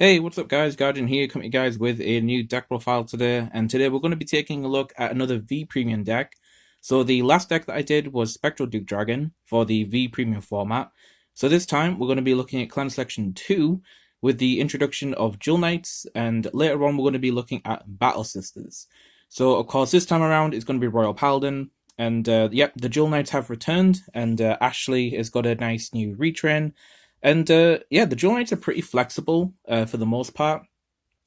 Hey, what's up guys, Guardian here, coming to you guys with a new deck profile today, and today we're going to be taking a look at another V Premium deck. So the last deck that I did was Spectral Duke Dragon for the V Premium format. So this time we're going to be looking at Clan Selection 2 with the introduction of Jewel Knights, and later on we're going to be looking at Battle Sisters. So of course this time around it's going to be Royal Paladin, and yep, the Jewel Knights have returned, and Ashlei has got a nice new retrain. And yeah, the Jewel Knights are pretty flexible for the most part.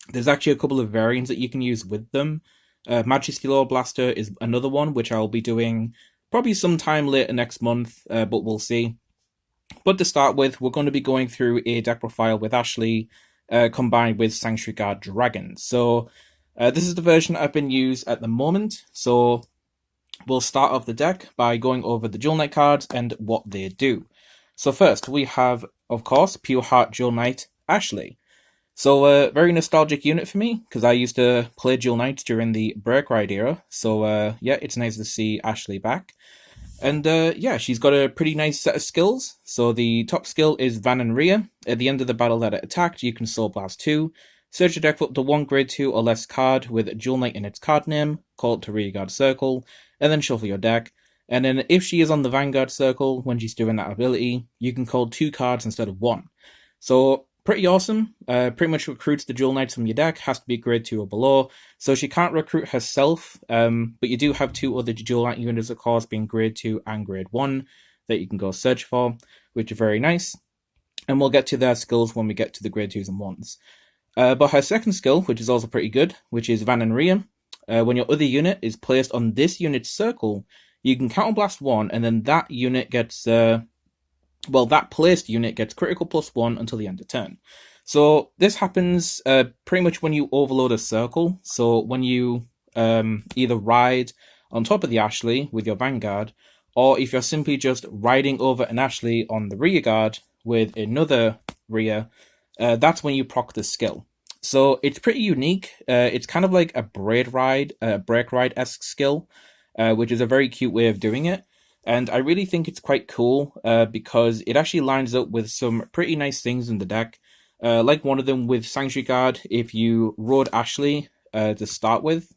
There's actually a couple of variants that you can use with them. Majesty Lore Blaster is another one, which I'll be doing probably sometime later next month, but we'll see. But to start with, we're going to be going through a deck profile with Ashlei combined with Sanctuary Guard Dragon. So this is the version I've been used at the moment. So we'll start off the deck by going over the Jewel Knight cards and what they do. So first, we have, of course, Pure Heart Jewel Knight Ashlei. So a very nostalgic unit for me, because I used to play Jewel Knights during the Break Ride era. So yeah, it's nice to see Ashlei back. And yeah, she's got a pretty nice set of skills. So the top skill is Van and Rhea. At the end of the battle that it attacked, you can Soul Blast 2. Search your deck for up to one grade 2 or less card with a Jewel Knight in its card name, call it to Rear Guard Circle, and then shuffle your deck. And then if she is on the Vanguard circle when she's doing that ability, you can call 2 cards instead of 1. So pretty awesome. Pretty much recruits the Jewel Knights from your deck, has to be grade 2 or below. So she can't recruit herself, but you do have 2 other Jewel Knight units, of course, being grade 2 and grade 1 that you can go search for, which are very nice. And we'll get to their skills when we get to the grade 2s and 1s. But her second skill, which is also pretty good, which is Van and Rhea. When your other unit is placed on this unit's circle, you can counterblast 1, and then that unit gets, that placed unit gets critical +1 until the end of turn. So this happens pretty much when you overload a circle. So when you either ride on top of the Ashlei with your Vanguard, or if you're simply just riding over an Ashlei on the rear guard with another Rhea, that's when you proc the skill. So it's pretty unique. It's kind of like a Break Ride-esque skill. Which is a very cute way of doing it. And I really think it's quite cool because it actually lines up with some pretty nice things in the deck. Like one of them with Sanctuary Guard, if you rode Ashlei to start with,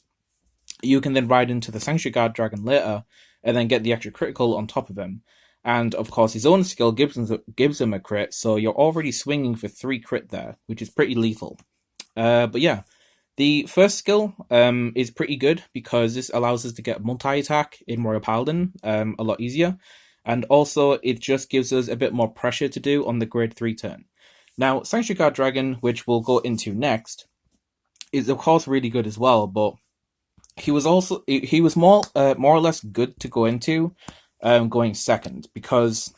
you can then ride into the Sanctuary Guard Dragon later and then get the extra critical on top of him. And of course, his own skill gives him a crit, so you're already swinging for 3 crit there, which is pretty lethal. But yeah. The first skill is pretty good because this allows us to get multi-attack in Royal Paladin a lot easier. And also, it just gives us a bit more pressure to do on the grade 3 turn. Now, Sanctuary Guard Dragon, which we'll go into next, is of course really good as well, but he was more or less good to go into going second, because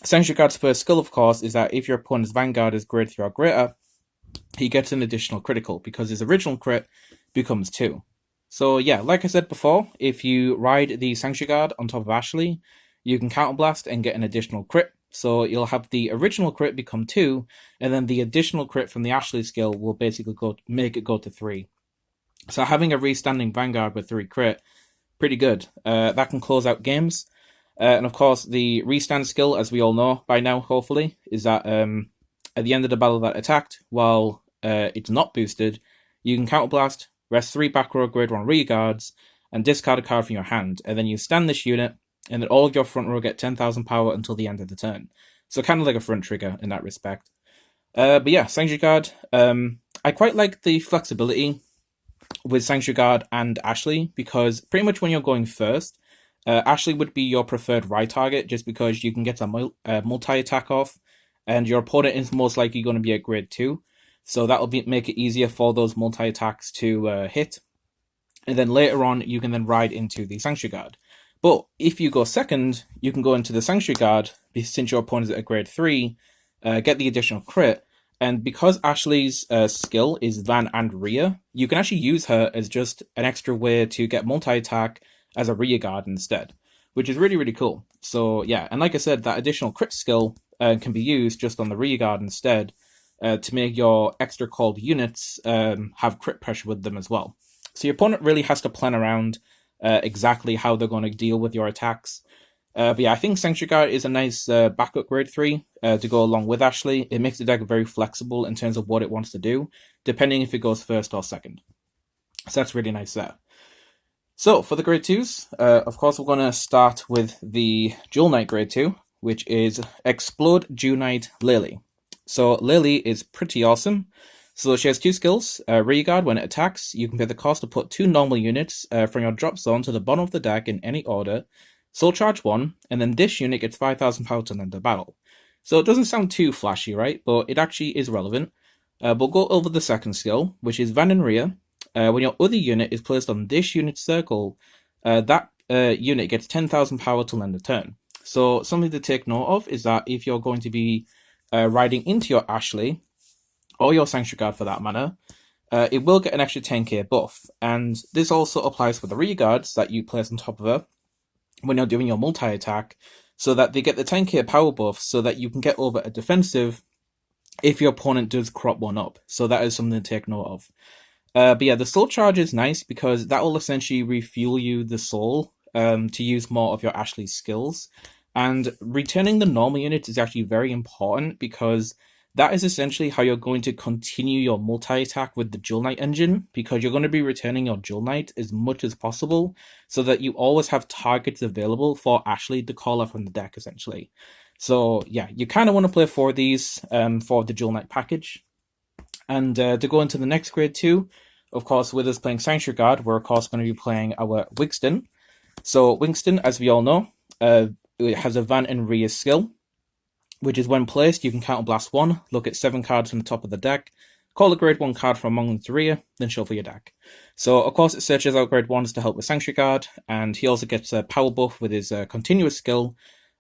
Sanctuary Guard's first skill, of course, is that if your opponent's Vanguard is grade 3 or greater, he gets an additional critical because his original crit becomes 2. So yeah, like I said before, if you ride the Sanctuary Guard on top of Ashlei, you can counterblast and get an additional crit. So you'll have the original crit become 2, and then the additional crit from the Ashlei skill will basically make it go to 3. So having a restanding Vanguard with 3 crit, pretty good. That can close out games. And of course, the restand skill, as we all know by now, hopefully, is that at the end of the battle that attacked, while it's not boosted, you can counterblast, rest 3 back row grade 1 rear guards, and discard a card from your hand, and then you stand this unit, and then all of your front row get 10,000 power until the end of the turn. So kind of like a front trigger in that respect. But yeah, Sanctuary Guard, I quite like the flexibility with Sanctuary Guard and Ashlei, because pretty much when you're going first, Ashlei would be your preferred ride target, just because you can get a multi-attack off, and your opponent is most likely going to be at grade 2. So that'll make it easier for those multi-attacks to hit. And then later on, you can then ride into the Sanctuary Guard. But if you go second, you can go into the Sanctuary Guard, since your opponent is at grade 3, get the additional crit. And because Ashlei's skill is Van and Rhea, you can actually use her as just an extra way to get multi-attack as a rear guard instead, which is really, really cool. So yeah, and like I said, that additional crit skill can be used just on the rear guard instead to make your extra called units have crit pressure with them as well. So your opponent really has to plan around exactly how they're going to deal with your attacks. But yeah, I think Sanctuary Guard is a nice backup grade 3 to go along with Ashlei. It makes the deck very flexible in terms of what it wants to do, depending if it goes first or second. So that's really nice there. So for the grade 2s, of course we're going to start with the Jewel Knight grade 2, which is Explode Jewel Knight Laile. So Laile is pretty awesome. So she has 2 skills. Rear Guard, when it attacks, you can pay the cost to put 2 normal units from your drop zone to the bottom of the deck in any order. Soul Charge 1, and then this unit gets 5,000 power to end the battle. So it doesn't sound too flashy, right? But it actually is relevant. We'll go over the second skill, which is Van and Rear. When your other unit is placed on this unit's circle, that unit gets 10,000 power to end a turn. So something to take note of is that if you're going to be riding into your Ashlei, or your Sanctuary Guard for that matter, it will get an extra 10k buff. And this also applies for the Rear Guards that you place on top of her when you're doing your multi-attack, so that they get the 10k power buff so that you can get over a defensive if your opponent does crop one up. So that is something to take note of. But yeah, the soul charge is nice because that will essentially refuel you the soul to use more of your Ashlei skills. And returning the normal units is actually very important because that is essentially how you're going to continue your multi-attack with the Jewel Knight engine, because you're going to be returning your Jewel Knight as much as possible so that you always have targets available for Ashlei to call out from the deck, essentially. So yeah, you kind of want to play 4 of these for the Jewel Knight package. And to go into the next grade 2, of course, with us playing Sanctuary Guard, we're of course going to be playing our Wigstan. So Wigstan, as we all know, it has a Van and Rear skill, which is when placed, you can counterblast 1, look at 7 cards from the top of the deck, call a grade 1 card from among the rear, then shuffle your deck. So, of course, it searches out grade 1s to help with Sanctuary Guard, and he also gets a power buff with his continuous skill,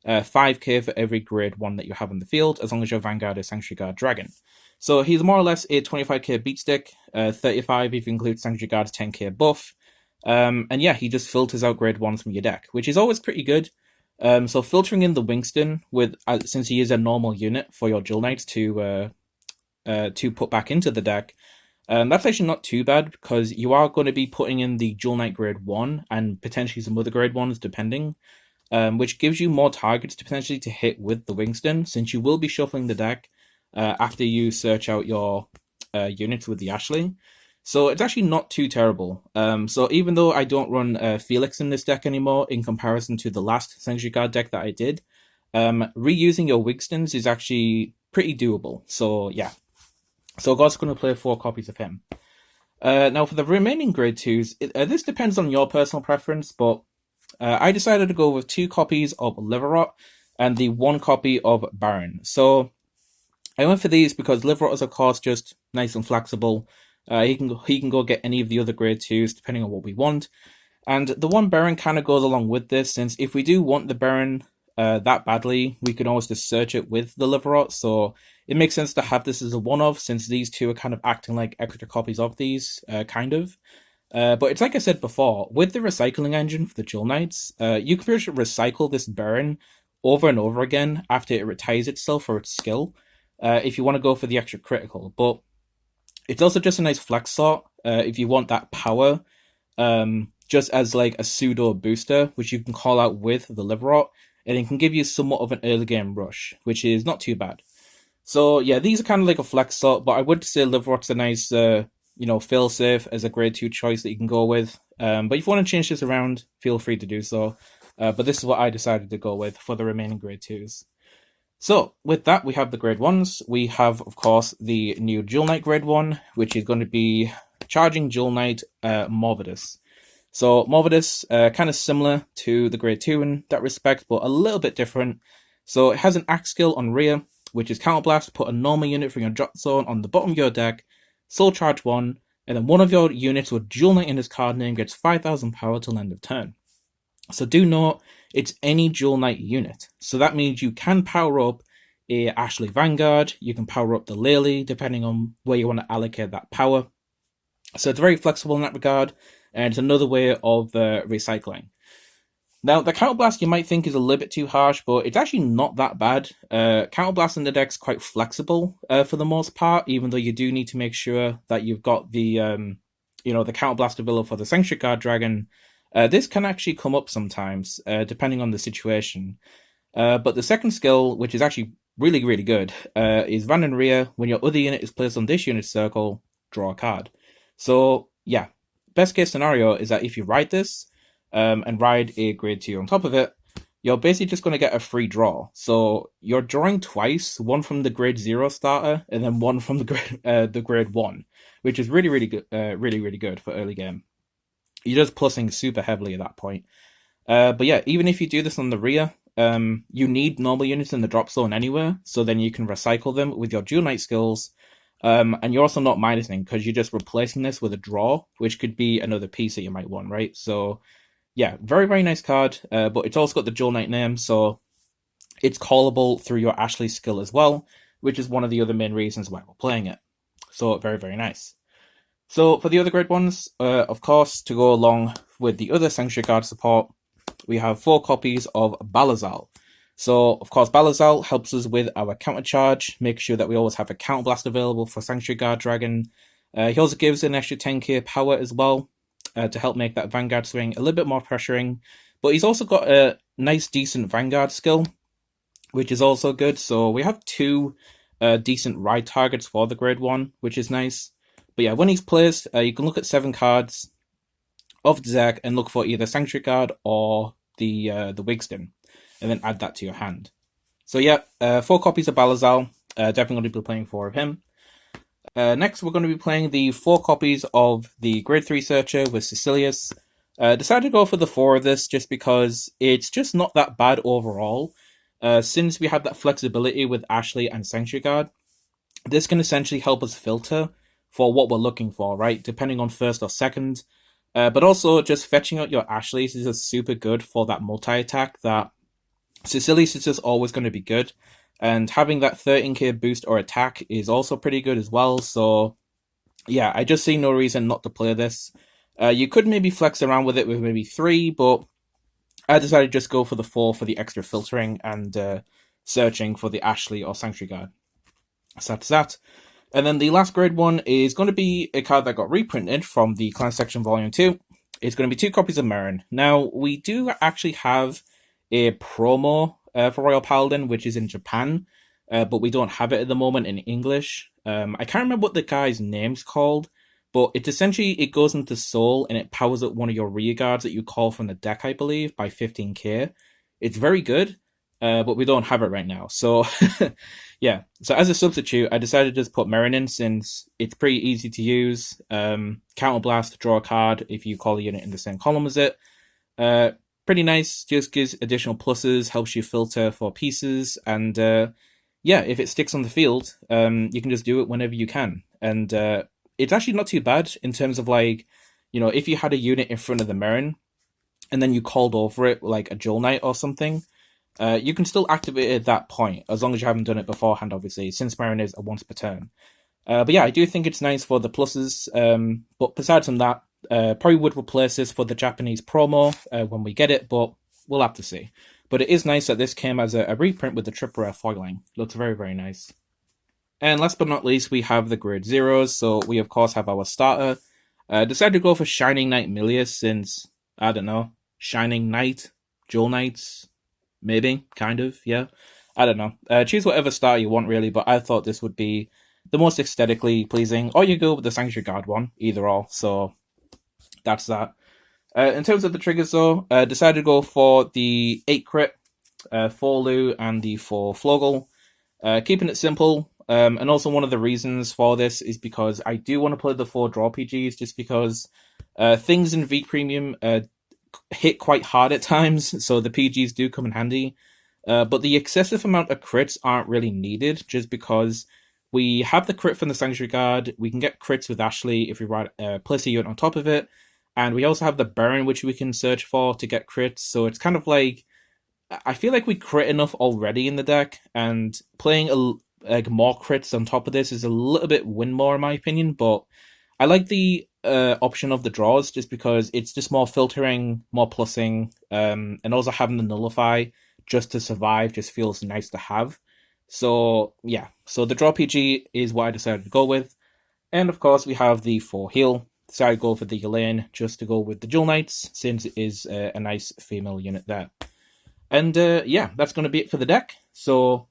5k for every grade 1 that you have in the field, as long as your Vanguard is Sanctuary Guard Dragon. So he's more or less a 25k beat stick, 35 if you include Sanctuary Guard's 10k buff, and yeah, he just filters out grade 1s from your deck, which is always pretty good. So filtering in the Wigstan with since he is a normal unit for your Jewel Knights to put back into the deck, that's actually not too bad because you are going to be putting in the Jewel Knight grade 1 and potentially some other grade 1s depending, which gives you more targets to potentially to hit with the Wigstan, since you will be shuffling the deck after you search out your units with the Ashlei. So it's actually not too terrible. So even though I don't run Felix in this deck anymore in comparison to the last Sanctuary Guard deck that I did, reusing your Wigstans is actually pretty doable. So yeah. So God's going to play 4 copies of him. Now for the remaining grade 2s, this depends on your personal preference, but I decided to go with 2 copies of Livarot and the 1 copy of Barron. So I went for these because Livarot is of course just nice and flexible. He can go get any of the other grade 2s depending on what we want. And the 1 Barron kind of goes along with this, since if we do want the Barron that badly, we can always just search it with the Livarot. So it makes sense to have this as a one-off, since these 2 are kind of acting like extra copies of these, kind of. But it's like I said before, with the recycling engine for the Jewel Knights, you can pretty much recycle this Barron over and over again after it retires itself for its skill, if you want to go for the extra critical. But it's also just a nice flex sort if you want that power, just as like a pseudo booster, which you can call out with the Livarot, and it can give you somewhat of an early game rush, which is not too bad. So yeah, these are kind of like a flex sort, but I would say Livarot's a nice, fail safe as a grade 2 choice that you can go with. But if you want to change this around, feel free to do so. But this is what I decided to go with for the remaining grade 2s. So, with that, we have the grade 1s. We have, of course, the new Jewel Knight grade 1, which is going to be charging Jewel Knight Morvidus. So, Morvidus, kind of similar to the grade 2 in that respect, but a little bit different. So, it has an axe skill on rear, which is Counterblast, put a normal unit from your drop zone on the bottom of your deck, Soul Charge 1, and then one of your units with Jewel Knight in his card name gets 5,000 power till end of turn. So do note, it's any Jewel Knight unit. So that means you can power up a Ashlei Vanguard, you can power up the Laile, depending on where you want to allocate that power. So it's very flexible in that regard, and it's another way of recycling. Now, the Counterblast you might think is a little bit too harsh, but it's actually not that bad. Counterblast in the deck's quite flexible for the most part, even though you do need to make sure that you've got the, the Counterblast ability for the Sanctuary Guard Dragon, This can actually come up sometimes, depending on the situation. But the second skill, which is actually really, really good, is Van and Rear. When your other unit is placed on this unit circle, draw a card. So, yeah, best case scenario is that if you ride this and ride a grade 2 on top of it, you're basically just going to get a free draw. So you're drawing twice, one from the grade 0 starter and then one from the grade 1, which is really, really good, really good for early game. You're just plussing super heavily at that point. But yeah, even if you do this on the rear, you need normal units in the drop zone anywhere, so then you can recycle them with your Dual Knight skills. And you're also not minusing because you're just replacing this with a draw, which could be another piece that you might want, right? So yeah, very, very nice card, but it's also got the Dual Knight name, so it's callable through your Ashlei skill as well, which is one of the other main reasons why we're playing it. So very, very nice. So for the other grade ones, of course, to go along with the other Sanctuary Guard support, we have 4 copies of Ballizal. So, of course, Ballizal helps us with our counter charge, make sure that we always have a counter blast available for Sanctuary Guard Dragon. He also gives an extra 10k power as well, to help make that Vanguard swing a little bit more pressuring. But he's also got a nice, decent Vanguard skill, which is also good. So we have 2 decent ride targets for the grade 1, which is nice. But yeah, when he's placed, you can look at 7 cards of the deck and look for either Sanctuary Guard or the Wigstan, and then add that to your hand. So yeah, 4 copies of Ballizal. Definitely going to be playing 4 of him. Next, we're going to be playing the 4 copies of the Grade 3 Searcher with Sicilus. Decided to go for the 4 of this just because it's just not that bad overall. Since we have that flexibility with Ashlei and Sanctuary Guard, this can essentially help us filter for what we're looking for, right? Depending on first or second. But also, just fetching out your Ashleis is just super good for that multi-attack that Sicilus is just always going to be good. And having that 13k boost or attack is also pretty good as well. So, yeah, I just see no reason not to play this. You could maybe flex around with it with maybe 3, but I decided to just go for the 4 for the extra filtering and searching for the Ashlei or Sanctuary Guard. So that's that. And then the last grade 1 is going to be a card that got reprinted from the Clan Selection Vol.2. It's going to be 2 copies of Marron. Now, we do actually have a promo for Royal Paladin, which is in Japan, but we don't have it at the moment in English. I can't remember what the guy's name's called, but it's essentially, it goes into Soul and it powers up one of your rear guards that you call from the deck, I believe, by 15k. It's very good, but we don't have it right now. So, yeah. So as a substitute, I decided to just put Marron in since it's pretty easy to use. Counterblast, draw a card if you call the unit in the same column as it. Pretty nice, just gives additional pluses, helps you filter for pieces, and yeah, if it sticks on the field, you can just do it whenever you can. And it's actually not too bad in terms of, like, you know, if you had a unit in front of the Marron, and then you called over it like a Dual Knight or something, you can still activate it at that point, as long as you haven't done it beforehand, obviously, since Marron is a once per turn. But yeah, I do think it's nice for the pluses, but besides from that, probably would replace this for the Japanese promo when we get it, but we'll have to see. But it is nice that this came as a reprint with the triple rare foiling. Looks very, very nice. And last but not least, we have the grade 0s. So we, of course, have our starter. Decided to go for Shining Knight Millius since, I don't know, Shining Knight, Dual Knights, maybe, kind of, yeah. I don't know. Choose whatever starter you want, really, but I thought this would be the most aesthetically pleasing. Or you go with the Sanctuary Guard one, either or. So that's that. In terms of the triggers, though, decided to go for the 8 crit, 4 Llew, and the 4 Flogal. Keeping it simple, and also one of the reasons for this is because I do want to play the 4 draw PGs, just because things in V Premium hit quite hard at times, so the PGs do come in handy. But the excessive amount of crits aren't really needed, just because we have the crit from the Sanctuary Guard, we can get crits with Ashlei if we place a unit on top of it, and we also have the Barron, which we can search for to get crits, so it's kind of like, I feel like we crit enough already in the deck, and playing more crits on top of this is a little bit win more in my opinion, but I like the option of the draws just because it's just more filtering, more plussing, and also having the nullify just to survive just feels nice to have. So yeah, so the draw PG is what I decided to go with. And of course we have the 4 heal. decided to go for the Elaine just to go with the Dual Knights, since it is a nice female unit there. And yeah, that's going to be it for the deck. So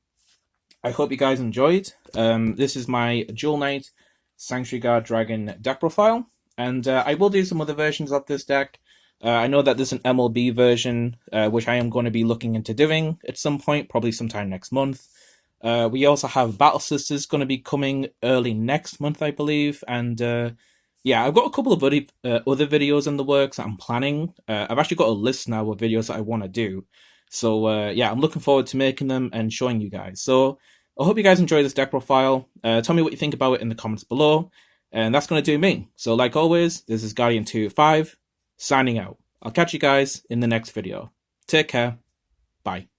I hope you guys enjoyed. This is my Dual Knight Sanctuary Guard Dragon deck profile, and I will do some other versions of this deck. I know that there's an MLB version, which I am going to be looking into doing at some point, probably sometime next month. We also have Battle Sisters going to be coming early next month, I believe, and yeah, I've got a couple of other videos in the works that I'm planning. I've actually got a list now of videos that I want to do. So yeah, I'm looking forward to making them and showing you guys. So I hope you guys enjoy this deck profile. Tell me what you think about it in the comments below. And that's going to do me. So like always, this is Guardian205, signing out. I'll catch you guys in the next video. Take care. Bye.